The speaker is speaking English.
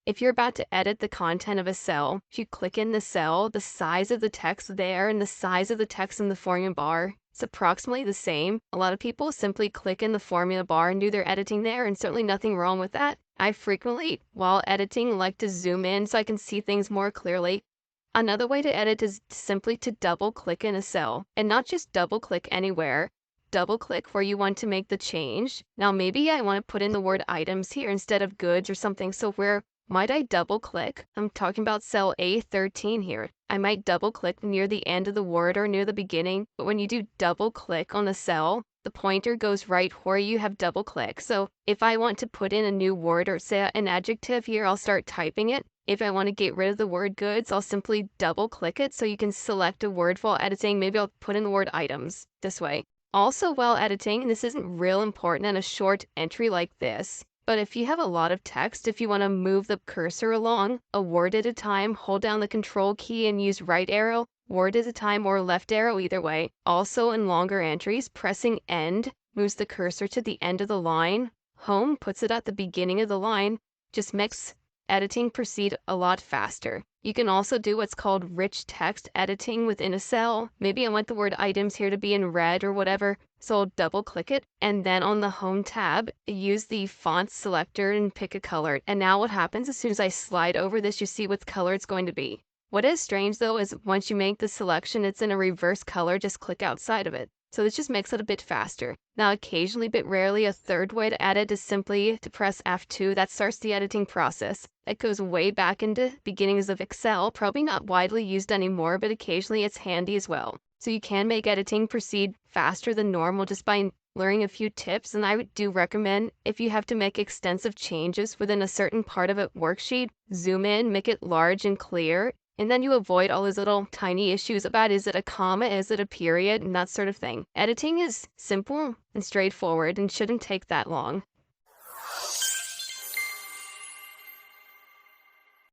If you're about to edit the content of a cell, if you click in the cell, the size of the text there and the size of the text in the formula bar, it's approximately the same. A lot of people simply click in the formula bar and do their editing there, and certainly nothing wrong with that. I frequently, while editing, like to zoom in so I can see things more clearly. Another way to edit is simply to double click in a cell, and not just double click anywhere. Double click where you want to make the change. Now maybe I want to put in the word items here instead of goods or something, so where might I double click? I'm talking about cell A13 here. I might double click near the end of the word or near the beginning, but when you do double click on the cell, the pointer goes right where you have double click. So if I want to put in a new word or say an adjective here, I'll start typing it. If I want to get rid of the word goods, I'll simply double click it so you can select a word while editing. Maybe I'll put in the word items this way. Also, while editing, and this isn't real important in a short entry like this, but if you have a lot of text, if you want to move the cursor along a word at a time, hold down the control key and use right arrow, word at a time, or left arrow, either way. Also, in longer entries, pressing end moves the cursor to the end of the line. Home puts it at the beginning of the line, just makes editing proceed a lot faster. You can also do what's called rich text editing within a cell. Maybe I want the word items here to be in red or whatever, so I'll double click it, and then on the home tab, use the font selector and pick a color. And now what happens as soon as I slide over this, you see what color it's going to be. What is strange though is once you make the selection, it's in a reverse color, just click outside of it. So this just makes it a bit faster. Now occasionally, but rarely, a third way to edit is simply to press F2. That starts the editing process. That goes way back into beginnings of Excel, probably not widely used anymore, but occasionally it's handy as well. So you can make editing proceed faster than normal just by learning a few tips, and I do recommend if you have to make extensive changes within a certain part of a worksheet, zoom in, make it large and clear, and then you avoid all those little tiny issues about is it a comma, is it a period, and that sort of thing. Editing is simple and straightforward and shouldn't take that long.